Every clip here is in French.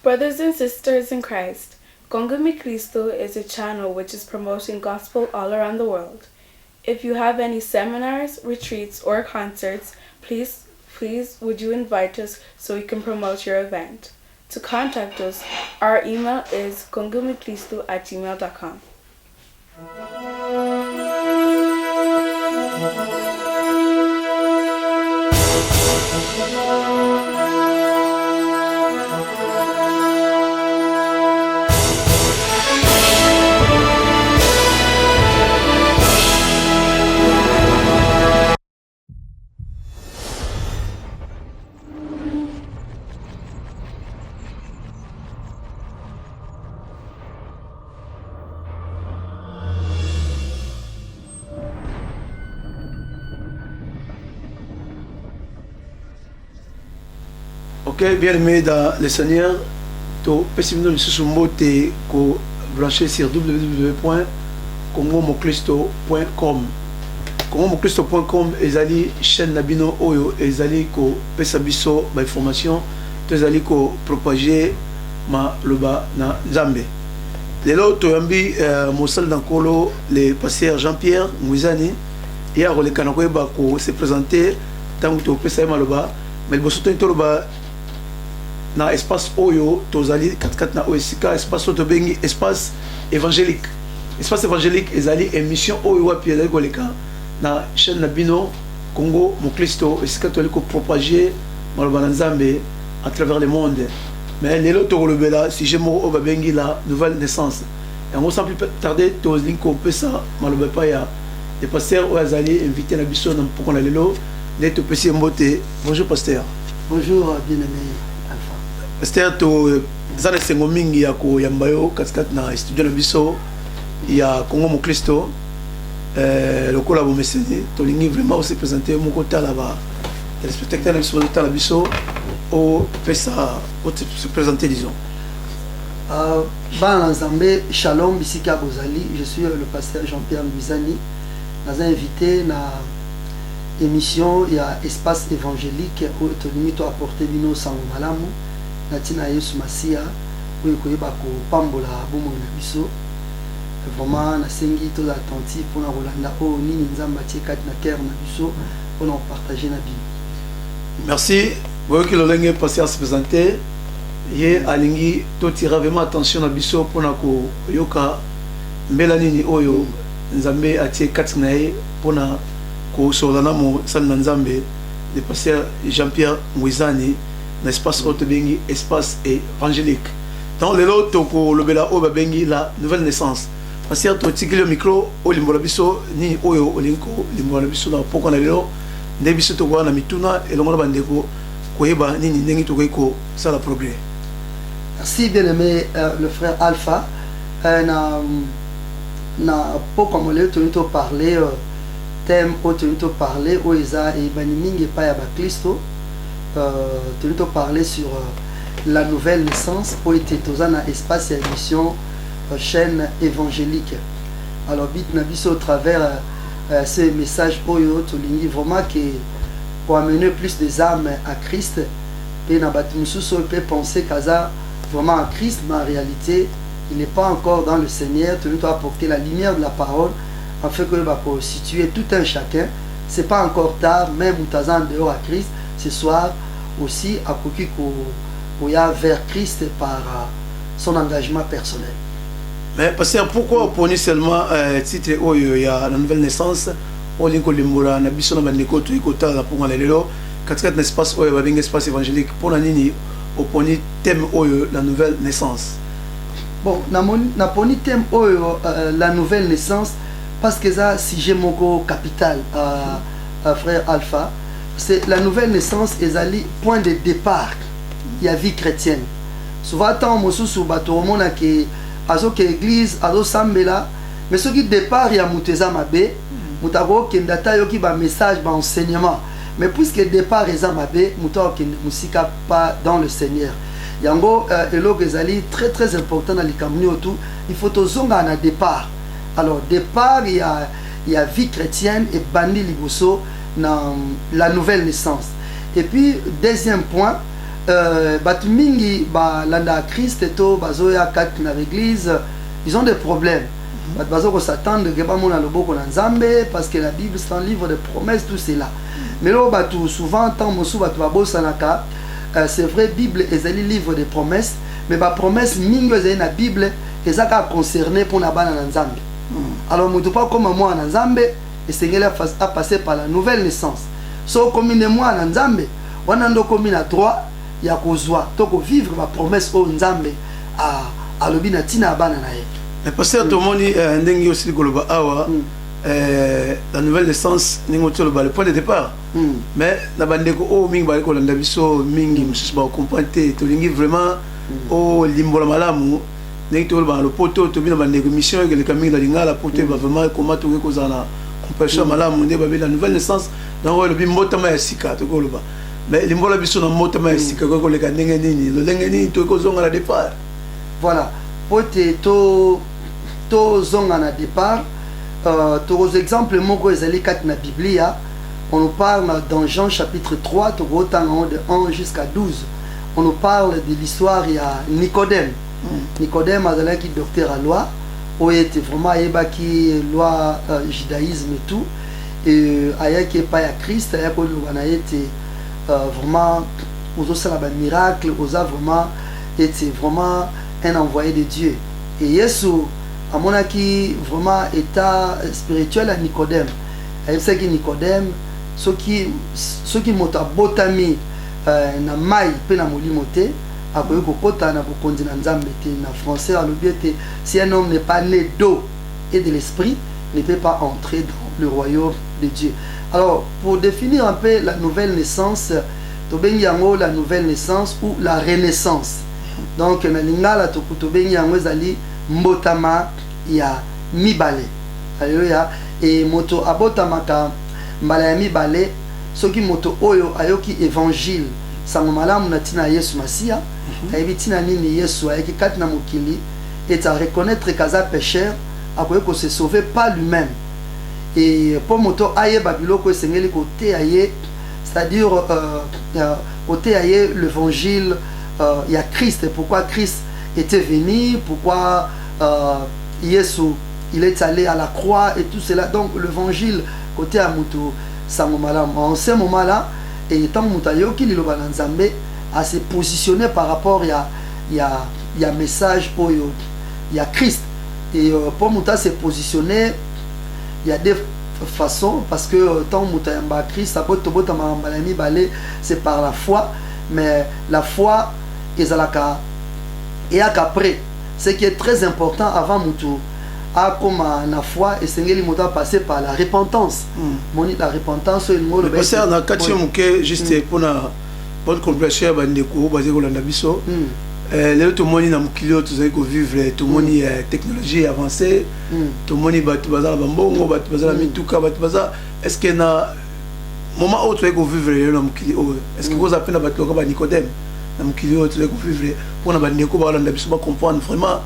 Brothers and sisters in Christ, Congo Mi Cristo is a channel which is promoting gospel all around the world. If you have any seminars, retreats, or concerts, please would you invite us so we can promote your event. To contact us, our email is congomicristo@gmail.com. Ok, bien aimé dans le Seigneur, tu peux nous le brancher sur www.congomoclisto.com. congomoclisto.com ezali chaîne nabino oyo ezali ko pesa biso ba information to ezali ko propager ma loba na Nzambe. Lelo toyambi mosal dankolo le pasteur Jean-Pierre Mwizani et a rolekana ko ba ko se présenter tangu to pesa maloba mais boso to toloba na espace oyo tozali 4 na OSK espace to bengi espace évangélique. Espace évangélique ezali émission oyo wapi ezali koleka na chaîne nabino Congo Moklisto esika toli ko propager maloba na Nzambe à travers le monde. Mais lelo to kolobela si jemo o babengi la nouvelle naissance. Et on sans plus tarder to linko pesa maloba pa ya le pasteur Oazali invité na biso na poko na lelo neto pesi mbote. Bonjour pasteur. Bonjour bien-aimé. Pasteur to zana sengo mingi ya ko yambayo katikati na studio na biso ya Congo Moklisto le kola bo meseni to lingi vraiment se présenter mon côté là-bas les spectateurs na biso ta la biso au pesa au se présenter disons ban Nzambe shalom bisika bozali je suis le pasteur Jean-Pierre Mwizani nous invité na émission il y a espace évangélique où to limi to apporter bino sango malamu natina Yesu Masia oyo koyeba ko pambola bomo na biso vraiment nasengi to attentif pour na rolanda o nini Nzamba tie kati na cœur na biso pour na partager na Bible. Merci voyez que le langue passer à se présenter ye alingi to tira vraiment attention na biso pour na ko yoka mbela nini oyo Nzambe atie kati na ye pour na ko solana mo sal na Nzambe le pasteur Jean-Pierre Mwizani na espace auto bengi espace évangélique. Dans les lots toko lobela o babengi la nouvelle naissance. Pasteur to tikile micro o limbola biso ni oyo olinko limbola biso na poko na lelo nde biso to na mituna elongola bandeko koyeba nini ndengi to ko ça la progrès. Merci bien-aimé le frère Alpha. Na poko mo le to parler thème o to parler o eza e banimingi pa ya ba Kristo. Tu nous parler sur la nouvelle naissance pour être dans un espace et émission chaîne évangélique. Alors bit nabiso au travers ces messages oyo to lingi vraiment que pour amener plus des âmes à Christ et na batumususo peut penser kaza vraiment à Christ mais en réalité il n'est pas encore dans le Seigneur. Tu nous apporter la lumière de la parole afin que va situer tout un chacun. C'est pas encore tard même ou tazan dehors à Christ. Ce soir aussi à Koya vers Christ par son engagement personnel. Mais pasteur, pourquoi on prenait seulement titre où il y a la nouvelle naissance au linko limbura na biso na bandeko to ikota la pour lelo 4 espace où il y a un espace évangélique pour la nini au poni thème où la nouvelle naissance. Bon, na poni thème où la nouvelle naissance parce que ça si j'ai mon capital frère Alpha. C'est la nouvelle naissance et le point de départ il y a vie chrétienne. Souvent tant mosusu bato mona ke azo ke église azo sambela mais ce qui départ il y a muteza mabe mutako kendata yoki ba message ba enseignement mais puisque départ eza mabe mutako ke musika pas dans le Seigneur. Yango eloko ezali très important dans les kamni autour il faut tozonga na départ. Alors départ il y a vie chrétienne et bandi liboso dans la nouvelle naissance. Et puis deuxième point bato mingi balanda Christ to bazoya kati na l'église, ils ont des problèmes. Bato bazo ko s'attendre que bamona loboko na Nzambe parce que la Bible c'est un livre de promesses, tout cela. Mais là bato souvent tant mosu bato babosanaka, c'est vrai Bible ezali livre de promesses, mais ba promesse mingi ezali na Bible ezaka concerné pour na bana na Nzambe. Alors mutu pas comme moi na Nzambe et Seigneur a passé par la nouvelle naissance. So comme ne moi na Nzambe, wana ndo comme na droit ya kozwa to ko vivre ma promesse au Nzambe a lobina tina bana na ye. Mais pasteur tout le monde ndengi aussi koloba awa la nouvelle naissance ningo tolo ba le point de départ. Mais na bandeko o mingi ba ko landa biso mingi mususu ba comprendre to lingi vraiment o limbola malamu ndengi tolo ba le poto to bina bandeko mission que le caminho da lingala poto ba vraiment comment to ko zana compassion malamu nde ba la nouvelle naissance dans le bimbotama ya sika to koloba. Mais limbola biso na motama ya sika ko le kanenge nini lo lenge nini to ko zonga la départ. Voilà, pote to zonga na départ. Tous exemples moko ezali kat na Biblia, on nous parle dans Jean chapitre 3 de 1 jusqu'à 12. On nous parle de l'histoire il y a Nicodème. Nicodème azalaki docteur à loi, où était vraiment ayebaki loi judaïsme et tout, et ayaki pa ya Christ ayako lobana était vraiment aux osala ba miracle, osa vraiment était vraiment un envoyé de Dieu. Et Yesu à mon avis vraiment état spirituel à Nicodème. Et c'est que Nicodème ce qui mota botami na mai pe na molimote akoye kokota na bokonzi na Nzambe te na français à l'objet si un homme n'est pas né d'eau et de l'esprit ne peut pas entrer dans le royaume de Dieu. Alors pour définir un peu la nouvelle naissance, tobengi yango la nouvelle naissance ou la renaissance. Donc na lingala tobengi yango ezali mbotama ya mibale. Alléluia. Et moto abotamaka mbala ya mibale soki moto oyo ayoki évangile sango malamu na tina Yesu Masia ayebi tina nini Yesu ayeki kati na mokili et à reconnaître kaza pécheur akoye ko se sauver pas lui-même. Et pour moto ayeba biloko esengeli kote aye, c'est-à-dire kote aye l'évangile il y a Christ, pourquoi Christ était venu, pourquoi Yesu il est allé à la croix et tout cela. Donc l'évangile côté à Moutou Sangomalam en ce moment là, et tant Moutayo qui liloba Nzambe à se positionner par rapport il y a message oyo il y a Christ. Et pour Mouta se positionner il y a des façons parce que tant Moutayamba Christ c'est par la foi, mais la foi ezalaka et après ce qui est très important avant Moutou a comme la foi et Seigneur Mouta passer par la repentance. La repentance le pasteur na kati moke juste pour na bonne compréhension bandeko basé ko landa biso le tout monde na mukilio tuzali ko vivre tout monde technologie avancée tout monde batu bazala bambongo batu bazala mituka batu bazala est-ce que na moment où tu es ko vivre na mukilio est-ce que vous appelez na batu ko ba Nicodème na mukilio tu es ko vivre pour na bandeko ba landa biso ba comprendre vraiment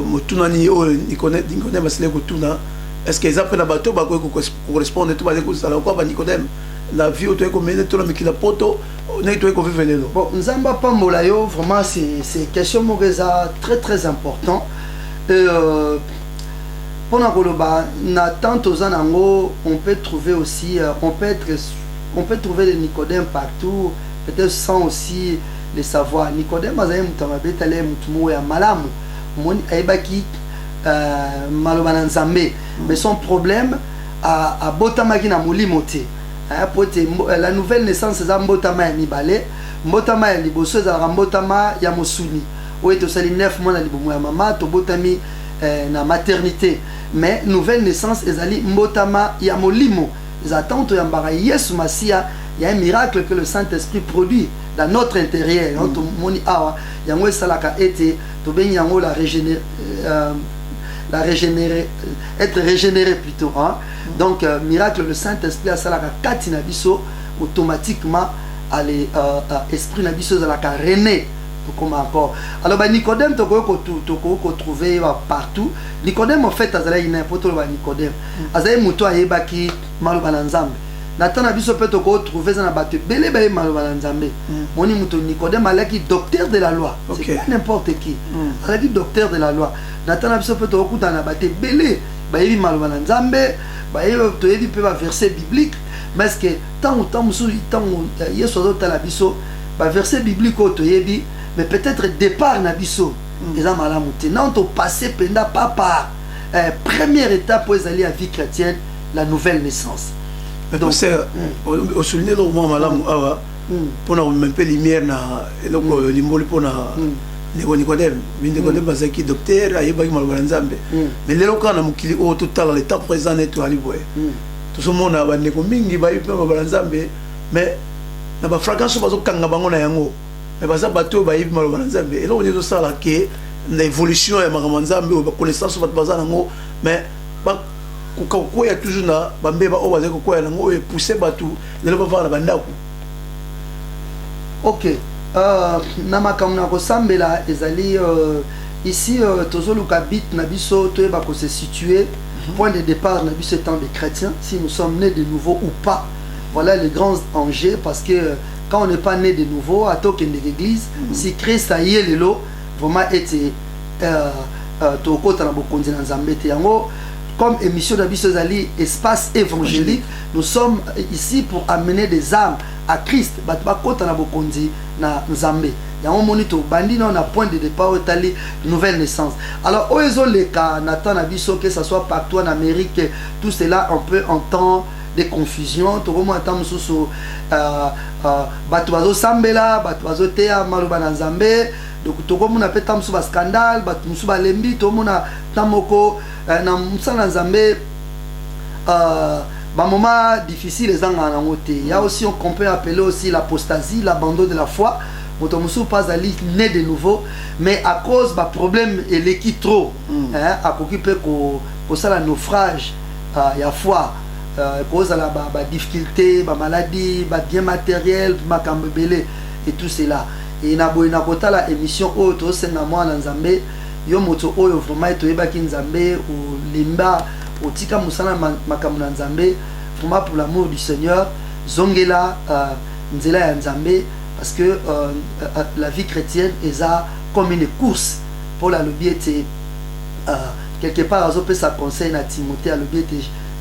motunani o Nicodème basile ko tuna est-ce que ils appellent na bato ba ko correspondre tout basé ko sala ko ba Nicodème la vie où tu es ko mener tout la mikila poto na tu es ko vivre lelo. Bon nzamba pambola yo vraiment c'est question mogeza très important. Pour na na tantos anango on peut trouver aussi on peut trouver les Nicodème partout, peut-être sans aussi les savoir. Nicodème azali mutamabe tale mutumo ya malamu moni aibaki malobana Nzambe, mais son problème a botamaki na molimo te. La nouvelle naissance c'est mbotama ya mibale, mbotama ya liboso za mbotama ya mosuni oyo tosali 9 mois na libomo ya mama to botami na maternité, mais nouvelle naissance ezali mbotama ya molimo za tanto ya mbara Yesu Masia. Il y a un miracle que le Saint-Esprit produit dans notre intérieur. Notre moni awa yango salaka ete to ben yango la régénérer être régénéré plutôt hein. Donc miracle le Saint-Esprit a salaka katina biso automatiquement aller esprit na biso salaka rené comme encore. Alors Nicodème to ko trouver partout. Nicodème en fait azala ina poto ba Nicodème azala muto ayebaki maloba na Nzambe. Nathan na biso peut trouver ça na bato belé ba maloba nzambe moni muto Nicodème alaki docteur de la loi c'est pas n'importe qui alaki docteur de la loi Nathan na biso peut okuta na bato belé ba maloba nzambe ba to yebi pe ba verset biblique mais que tant musu tant yeso zo tala biso ba verset biblique o to yebi mais peut-être départ na biso eza malamu te non to passer penda papa première étape pour aller à vie chrétienne la nouvelle naissance. Donc c'est au souligner le moment malamu awa pour na même peu lumière na eloko limboli pour na Nicodème bazaki docteur ayebaki maloba nzambe mais lelo kana mukili o total l'état présent neto aliboye tout ce monde ba ndeko mingi ba yipe maloba nzambe mais na ba fréquence bazo kanga bango na yango mais baza bato ba yipe maloba nzambe eloko nyo sala ke na évolution ya makambo nzambe ba connaissance bato baza nango mais ba ko ya toujours na bambe ba o baza ko ya nango e pousser bato lelo ba vana bandako. OK. Na makamna ko sambela ezali ici tozoluka bit na biso to ba ko se situer point de départ na biso étant des chrétiens si nous sommes nés de nouveau ou pas. Voilà les grands enjeux parce que quand on n'est pas né de nouveau à token de l'église si Christ a yé lelo vraiment été to kota na bokonzi na nzambe te yango comme émission d'Abisso Zali, espace évangélique, nous sommes ici pour amener des âmes à Christ. Batbakota na bokonzi na Nzambe. Yango monito bandi na point de départ au tali nouvelle naissance. Alors oezo le ka Nathan Abisso que ça soit partout en Amérique, tout cela on peut entendre des confusions. Tout le monde entend mususu batu bazo sambela, batu bazo tea maluba na Nzambe. Donc tout le monde a fait un scandale, batu mususu balembi, tout le monde a tamoko na musala nzambe ba moment difficile les anga na ngote il y a aussi on peut appeler aussi l'apostasie l'abandon de la foi moto musu pas ali né de nouveau mais à cause ba problème et l'équipe trop a occupé ko sala naufrage ya foi cause la ba difficulté ba maladie ba bien matériel makambo belé et tout cela et na boina kota la émission auto senga mwana nzambe yo moto oyo vraiment toyebaki nzambe ou limba otika musana makambo na nzambe vraiment pour l'amour du Seigneur zongela nzela ya nzambe parce que la vie chrétienne est comme une course pour la lobiete quelque part azo peut sa conseil na Timothée à lobiete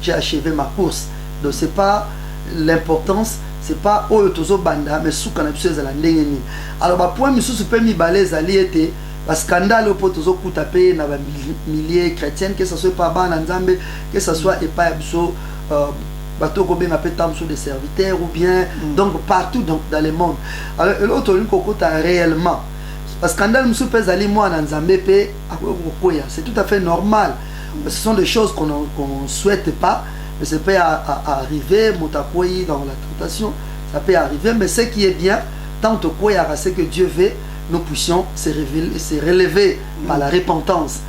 j'ai achevé ma course donc c'est pas l'importance c'est pas oyo tozo banda mais souka na biso ezala ndenge nini alors ba point misusu pe mibale ezali ete le scandale au poteau kuta pe na ba milliers chrétiennes que ce soit pas ban nzambe que ce soit et pas biso bato ko benga pe tam sur des serviteurs ou bien donc partout donc dans le monde alors l'autre une kokota réellement parce que scandale musu pe zali moi na nzambe pe akoya c'est tout à fait normal ce sont des choses qu'on souhaite pas mais ça peut arriver motakoyi dans la tentation ça peut arriver mais ce qui est bien tant que c'est que Dieu veut nous puissions se relever par la repentance,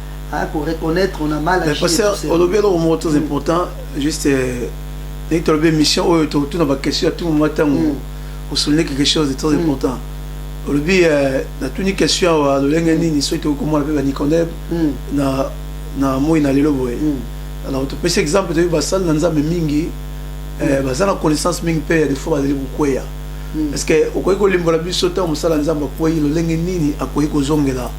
pour reconnaître on a mal agi. Parce que au début le mot très important, juste une mission où tout dans ma question à tout moment on souligne quelque chose de très important. Au début la toute question à le lengeni ni soit comment on appelle Nicodème na moi na lelo boy. Alors tu peux exemple de basal na nzambe mingi basala connaissance mingi pe des fois bazali bukwea. Parce que au quoi que l'imbola biso ta musala nzamba kwa hilo lenge nini akoyi kozongela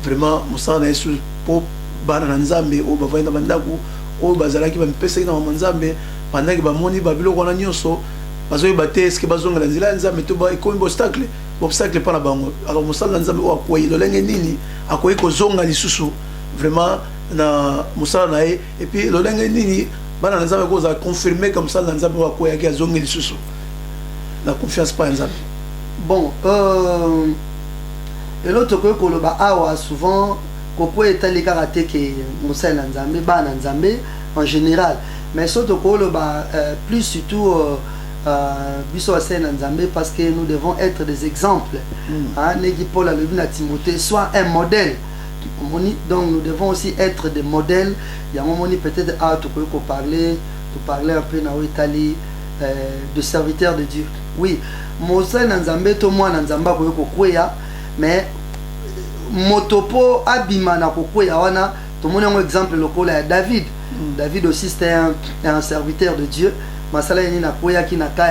vraiment musala na Yesu po bana na nzambe o bavaina bandaku o bazalaki ba mpesa na nzambe pendant que ba moni ba biloko na nyonso bazoyi bate est-ce que bazongela nzila nzambe to ba ikomi obstacle pa na bango alors musala nzambe o akoyi hilo lenge nini akoyi kozonga lisusu vraiment na musala na et puis lo lenge nini bana na nzambe ko za confirmer comme ça na nzambe o akoyiaki azongela lisusu la confiance pas en ça. Bon, et l'autre que koloba awa souvent koko etali karaté que mosala nzambe ba nzambe en général mais surtout koloba plus surtout biso asena nzambe parce que nous devons être des exemples negi Paul a le na Timothée soit un modèle donc nous devons aussi être des modèles il y a un moment peut-être to parler un peu na Italie de serviteurs de Dieu. Oui, Mosel Nzambe to moi Nzamba ko kokwea mais motopo abima na kokwea wana to mona un exemple local à David. David aussi c'était un serviteur de Dieu. masala ni na koya ki na ka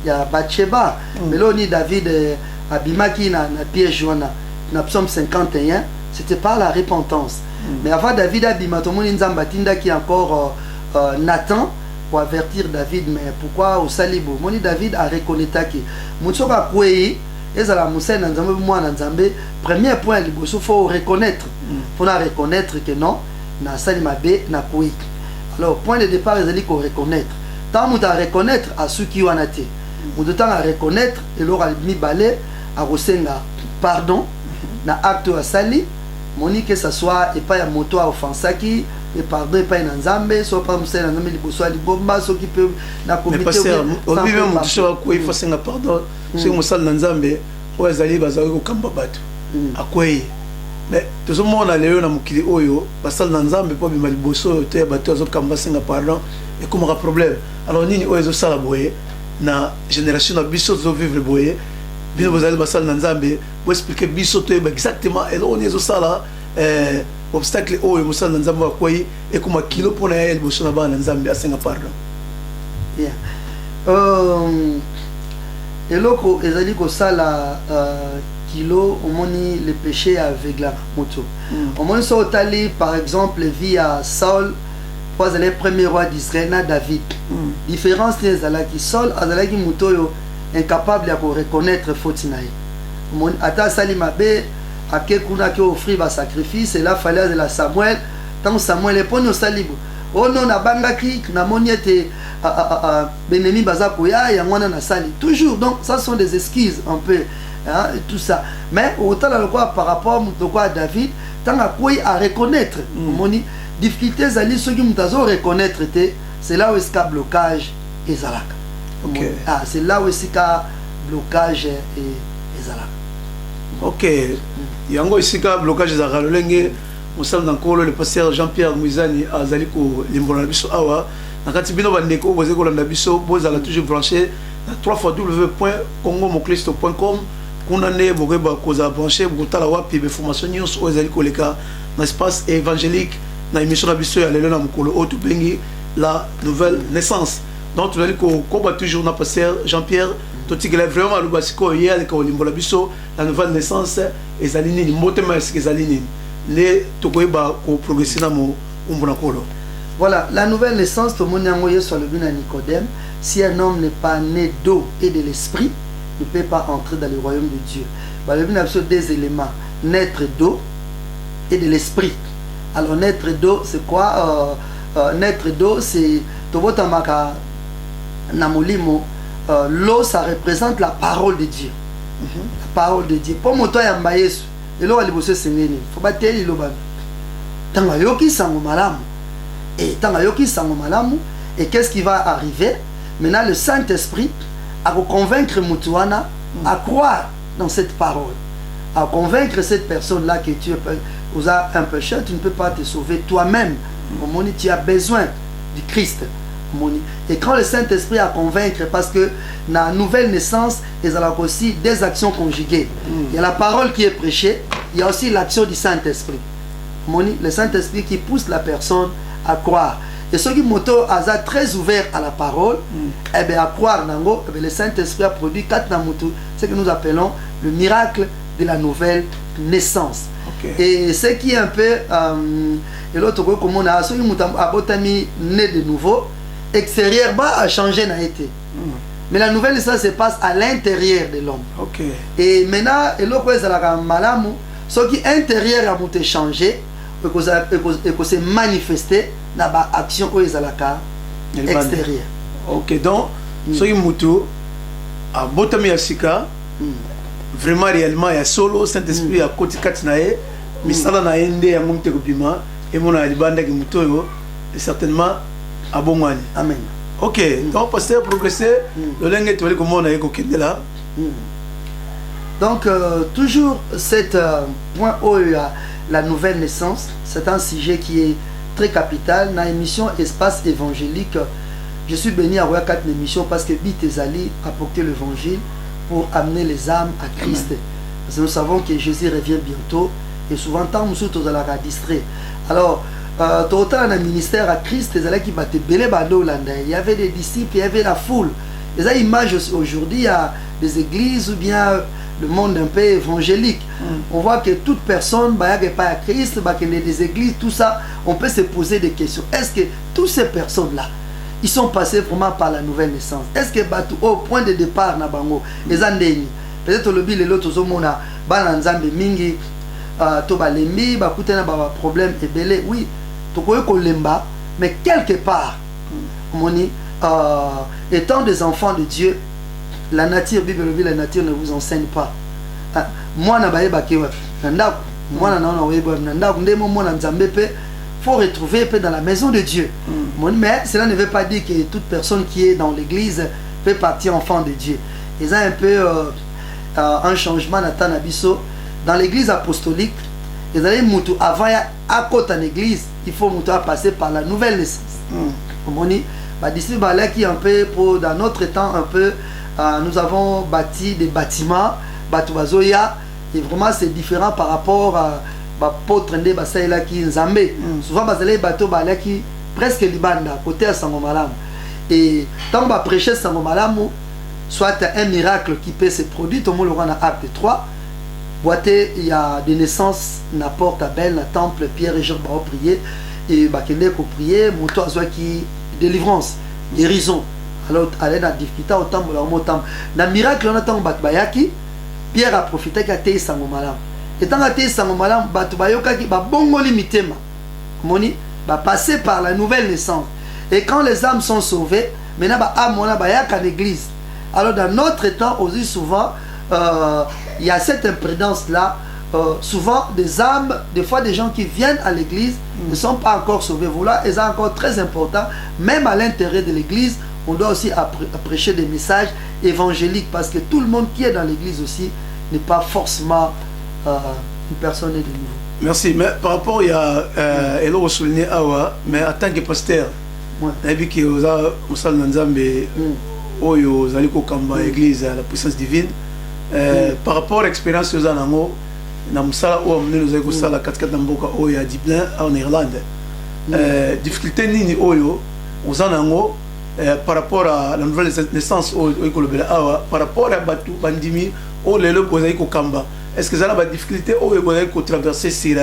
ya Bathsheba mais là ni David abimaki na piège wana na psaume 51 c'était pas la repentance mais avant David abima to moni nzamba tinda ki encore Nathan pour avertir David mais pourquoi au salibo moni David a reconnaît que mutsoka kwei ezala musena nzambe mwana nzambe premier point liboso faut reconnaître faut na reconnaître que non na sali mabe na kwei alors point de départ ezali ko reconnaître tant muta reconnaître à ceux qui wana te muta tant à reconnaître et leur mi balé à rosenga pardon na acte à sali moni que ça soit et pas ya moto à offensaki et pardon et pas na nzambe soit pas musena nzambe liboso ali bomba so qui peut na comité mais pasteur au vivre mon choix ko il faut senga pardon c'est musal na nzambe o ezali bazali ko kamba bato akwei mais tout le monde a léo na mukili oyo basal na nzambe po bima liboso te bato zo kamba senga pardon et comme un problème alors nini oyo zo sala boye na génération na biso zo vivre boye bien vous allez basal na nzambe pour expliquer biso to exactement et on est sala obstacle oyo musal na nzambe akwei et comme kilo pour na el boso na ba na nzambe asenga pardon bien eloko ezali ko sala kilo omoni le péché aveugle moto omoni so tali par exemple via Saul pas le premier roi d'Israël na David différence les alaki Saul azalaki moto yo incapable à reconnaître faute naïe mon ata sali mabe akekuna ki offrir ba sacrifice et là fallait de la Samuel tant Samuel eponi osalibo oh non na bangaki na moniete benemi baza koya ya ngwana na sali toujours donc ça sont des excuses un peu hein, et tout ça mais autant le quoi par rapport à David tant à quoi à reconnaître moni difficulté zali ceux qui mutazo reconnaître c'est là où est-ce qu'il blocage et zalaka okay. Ah c'est là où est-ce qu'il blocage et zalaka ok yango ici ka blocage zalaka lolenge musala nankolo le pasteur Jean-Pierre Mouizani azali ko limbola biso awa nakati bino bandeko boze ko landa biso bozala toujours branché na www.congomoclisto.com kuna ne bogeba koza branché bokotala wapi be formation news ozali koleka na espace évangélique na émission na biso ya lelo na mokolo oto bengi la nouvelle naissance donc tu vas dire qu'on va toujours na pasteur Jean-Pierre to tigela vraiment le basiko hier ko limbola biso la nouvelle naissance ezali ni motema ezali ni les tokoyeba ko progresser na mo umbona kolo. Voilà, la nouvelle naissance, tout le monde a sur le bin à Nicodème. Si un homme n'est pas né d'eau et de l'esprit, ne peut pas entrer dans le royaume de Dieu. Bah, le bin a des éléments, naître d'eau et de l'esprit. Alors naître d'eau, c'est quoi naître d'eau, c'est l'eau, ça représente la parole de Dieu. La parole de Dieu. Pour moi, toi, il et là, il faut pas télé loba. Tanga yoki sango malamu. Et tanga yoki sango malamu. Et qu'est-ce qui va arriver? Maintenant, le Saint-Esprit a convaincre Mutuana à croire dans cette parole, à convaincre cette personne-là que tu as un péché, tu ne peux pas te sauver toi-même. Tu as besoin du Christ. Et quand le Saint-Esprit a convaincre, parce que dans la nouvelle naissance, il y a aussi des actions conjuguées. Il y a la parole qui est prêchée, il y a aussi l'action du Saint-Esprit. Le Saint-Esprit qui pousse la personne à croire. Et ceux qui moto sont très ouverts à la parole, eh bien à croire, le Saint-Esprit a produit 4 namoto, ce que nous appelons le miracle de la nouvelle naissance. Okay. Et ce qui est un peu, et l'autre comme on a ceux qui ont né de nouveau, extérieur a changé n'a été. Mais la nouvelle naissance se passe à l'intérieur de l'homme. Okay. Et maintenant, et l'autre est la malamu, ce qui intérieur a été changé, et que se manifesté dans l'action extérieure. Ok, donc, ce qui est à Botami Asika, vraiment réellement, il y a solo, Saint-Esprit à côté de Katinae, mais ça n'a pas été un monte copiment, et mon alibanda qui mutoyo, et certainement à Bongwani. Amen. Ok, donc, pasteur progressé, le lingue, tu vois comment on a écouté là. Donc, toujours cet point où il y a la nouvelle naissance, c'est un sujet qui est très capital. Dans l'émission Espace évangélique, je suis béni à avoir 4 émissions parce que Bitezali a porté l'évangile pour amener les âmes à Christ. Parce que nous savons que Jésus revient bientôt et souvent, tant nous sommes dans la distrait. Alors, total dans le ministère à Christ, il y avait des disciples, il y avait la foule. Les images aujourd'hui, il y a des églises ou bien le monde un peu évangélique. On voit que toute personne, bah, il n'y a pas à Christ, bah, qu'il y a des églises, tout ça, on peut se poser des questions. Est-ce que toutes ces personnes-là, ils sont passés vraiment par la nouvelle naissance? Est-ce que bah, au point de départ, les andéni, peut-être le l'autre, Bananzambe mingi, Tobalembi, Bakutena, problème est belé, oui, Tokoyokolemba, mais quelque part, étant des enfants de Dieu, la nature, Bible, la nature ne vous enseigne pas. Moi, faut retrouver dans la maison de Dieu. Mais cela ne veut pas dire que toute personne qui est dans l'église fait partie enfant de Dieu. Il y a un peu un changement dans l'église apostolique. Avant à côté de l'église, il faut passer par la nouvelle naissance. Qui un peu dans notre temps un peu nous avons bâti des bâtiments et vraiment c'est différent par rapport à l'apôtre Ndé Basaïla qui Nzambe. Souvent les bateaux qui presque libanda côté à Sangomalam, et tant que prêcher Sangomalam, soit un miracle qui peut se produire, tout le monde aura dans acte 3. Il y a des naissances n'apporte à Belle, le temple, Pierre et Jean vont prier, et Bakende ko prier, moto azwa qui délivrance, guérison. Alors aller dans la difficulté au temple, dans le miracle on attend Batbayaki, Pierre a profité qu'à te Sangomalam. Et tant que Sangomalam, Batbayokaki ba bongo limitema, moni ba passer par la nouvelle naissance. Et quand les âmes sont sauvées, maintenant ba amona ba yak à l'église. Alors dans notre temps aussi souvent il y a cette imprudence là. Souvent des âmes, des fois des gens qui viennent à l'église ne sont pas encore sauvés. Voilà, c'est encore très important. Même à l'intérieur de l'église, on doit aussi prêcher des messages évangéliques parce que tout le monde qui est dans l'église aussi n'est pas forcément une personne de nouveau. Merci. Mais par rapport, il y a Elo souligné Awa, mais en tant que pasteur, il y a qui au salle Nanzambe, Oyo, Zaliko Kamba, l'église, la puissance divine. Par rapport à l'expérience que vous avez na musala o amene nous avons sala katikati mboka o ya Dublin en Irlande. Difficulté nini oyo uzanango par rapport à la nouvelle naissance o ekolobela awa par rapport à batu bandimi o lelo bozai ko kamba. Est-ce que ça a des difficultés o bozai ko traverser sur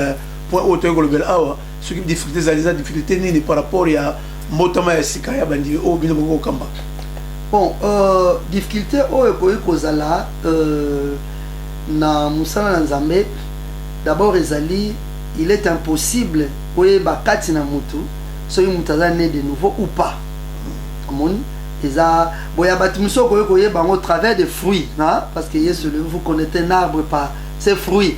point o ekolobela awa ce qui difficulté za difficulté nini par rapport à motama ya sika ya bandimi o bino ko kamba. Bon, difficulté o ekozala na musala na Nzambe. D'abord ezali, il est impossible oyeba kati na mutu soki mutu aza né de nouveau ou pas. Amoni eza boya batimuso koyeba au travers des fruits, hein? Parce que vous connaissez un arbre par ses fruits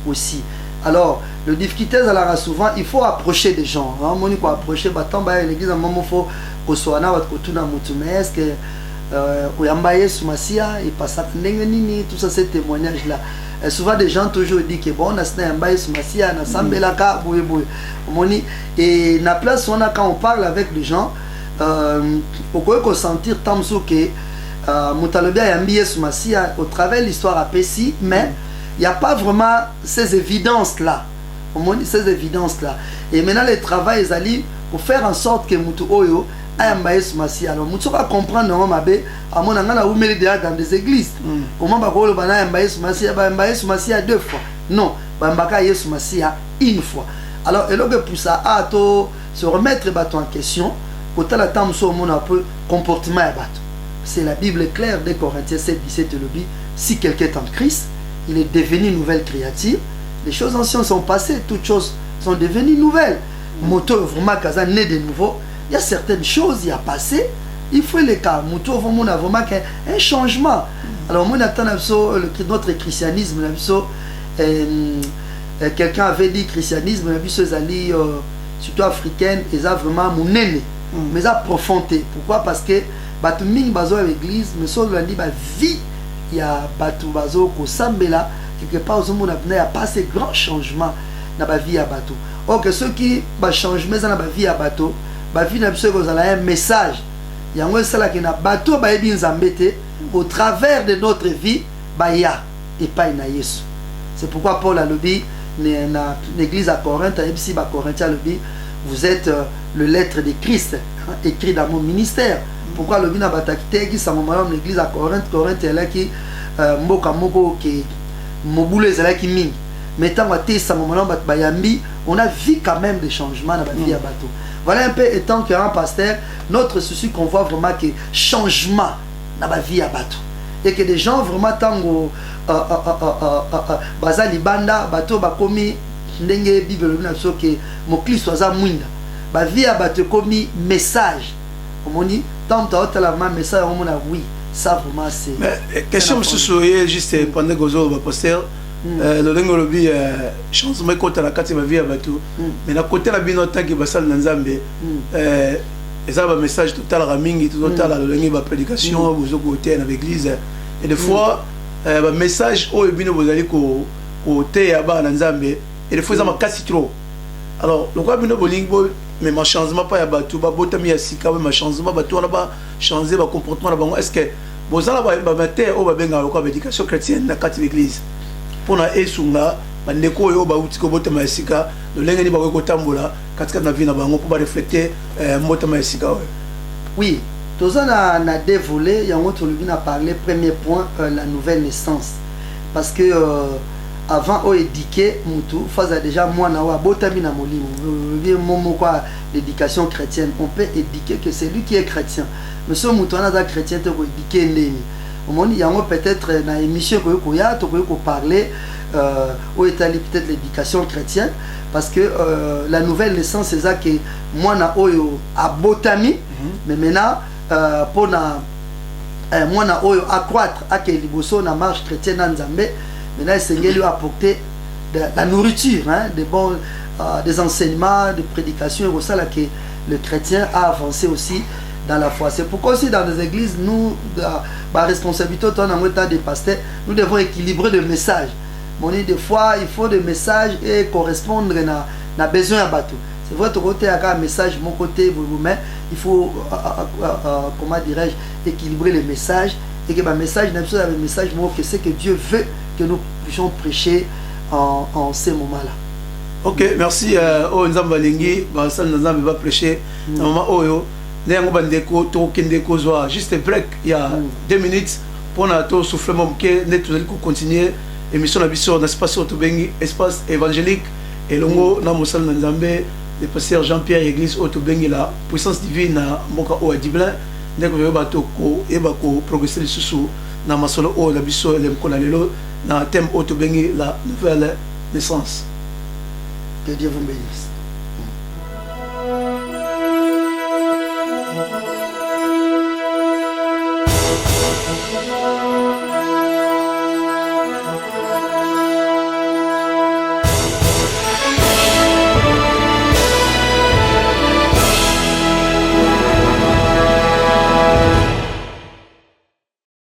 aussi. Alors le difficulté ezalaka souvent, il faut approcher des gens, hein? Moni ko approcher batamba l'église à moment faut ko soana wat ko tuna mutu, mais est-ce que Oyamba Yesu Masia et Passat Nini, tout ça, ces témoignages-là. Souvent, des gens toujours disent que bon, on a Oyamba Yesu Masia, on a Sambelaka, et la place, quand on parle avec les gens, on peut sentir tant que Moutalobia Yambi Yesu Masia, au travers de l'histoire à Pessi, mais il n'y a pas vraiment ces évidences-là. Ces évidences-là. Et maintenant, le travail est allé pour faire en sorte que Moutou Oyo, alors, nous devons comprendre dans des églises. Comment deux fois. Non, une fois. Alors, pour ça, se remettre en question, pour la temps un peu comportement. C'est la Bible claire de Corinthiens 7, 17 le dit. Si quelqu'un est en Christ, il est devenu une nouvelle créature. Les choses anciennes sont passées, toutes choses sont devenues nouvelles. Moto vraiment né de nouveau. Il y a certaines choses, il y a passé, il faut les cas. Moutou, on a vraiment un changement. Alors, moi, notre christianisme, quelqu'un avait dit christianisme, surtout africaine, ils ont vraiment mon aîné, mais ça profondé. Pourquoi? Parce que batu ming bazo à l'église, mais ça on dit vie, il y a batu bazo ko sambela quelque part au monde il y a pas ces grands changements dans la vie à bateau. Or que ceux qui ba changement dans la vie à bateau ba vie na biso ko un message yango sala ke na bateau ba ebi nzambete au travers de notre vie ba ya et pas na Yesu. C'est pourquoi Paul a le dit dans l'église à Corinthe, et puis ba Corinthiens le dit vous êtes le lettre de Christ, hein, écrit dans mon ministère. Pourquoi le bina batakite qui sa maman l'église à Corinthe est là qui mboka moko qui mobule est là qui ming. Mais tant que sa maman bayambi, on a vu quand même des changements dans la vie à bateau. Voilà un peu étant qu'un pasteur, notre souci qu'on voit vraiment que changement dans la vie à bateau. Et que des gens vraiment tango bazali banda bateau bakomi ndenge bible na so que mon Christ soit mwinda. Ba vie à bateau komi message. On dit tant la message on a oui, ça vraiment c'est. Mais question se soyez juste pendant que vous pasteur le lengo lobi changement côté la carte va vie à bateau. Mais na côté la bino tant que basal na Nzambe et ça va message total ramingi total le lengo va prédication vous côté dans l'église et des fois ba message o bino vous allez ko côté ya ba na Nzambe et des fois ça m'a cassé trop. Alors le quoi bino bolingo mais ma changement pas ya bateau ba botami ya sika ma changement bateau on va changer ba comportement là ba est-ce que vous allez ba matin o ba benga ko éducation chrétienne na carte l'église pour na esunga bandeko yo ba utiko botama ya sika le lenga ni ba ko tambola katika na vie na bango pour ba refléter motama ya sika. Oui, tous on a dévoilé et on a parlé premier point la nouvelle naissance parce que avant on éduquer mutu faisait déjà moi na wa botami na molimo momo quoi l'éducation chrétienne on peut éduquer que c'est lui qui est chrétien mais ce mutu on a chrétien te ko éduquer ndeni au monde il y a peut-être na émission ko ya to ko parler au état peut-être l'éducation chrétienne parce que la nouvelle naissance c'est ça que moi na oyo a botami mais maintenant pour na moi na oyo accroître à que liboso na marche chrétienne en Nzambe. Maintenant, le Seigneur lui a apporté de la nourriture, hein, des enseignements, des prédications, et ça là que le chrétien a avancé aussi dans la foi. C'est pourquoi aussi dans les églises, nous, la responsabilité en tant des pasteurs, nous devons équilibrer le message. Des fois, il faut des messages et correspondre à besoin à bateau. C'est votre côté à un message, mon côté, vous-même, il faut, comment dirais-je, équilibrer les messages. Et que le message, le message, que c'est que Dieu veut que nous puissions prêcher en ces moments-là. Ok, merci. Oh, Nzamba Lingi, Nzamba va prêcher. Maman Oyo, Néango Bandeko, Tokendeko Zoa, juste un break, il y a 2 minutes pour nous souffler, nous continuer l'émission de l'Abysso dans l'espace Otobengi, espace évangélique, et l'ongo, Namosal Nzambe, le pasteur Jean-Pierre Église Otobengi, la puissance divine, Moka Oa Diblin. Dès que vous avez progressé le sous na masolo o la biso le mkola lelo na thème Otobengi la nouvelle naissance. Que Dieu vous bénisse.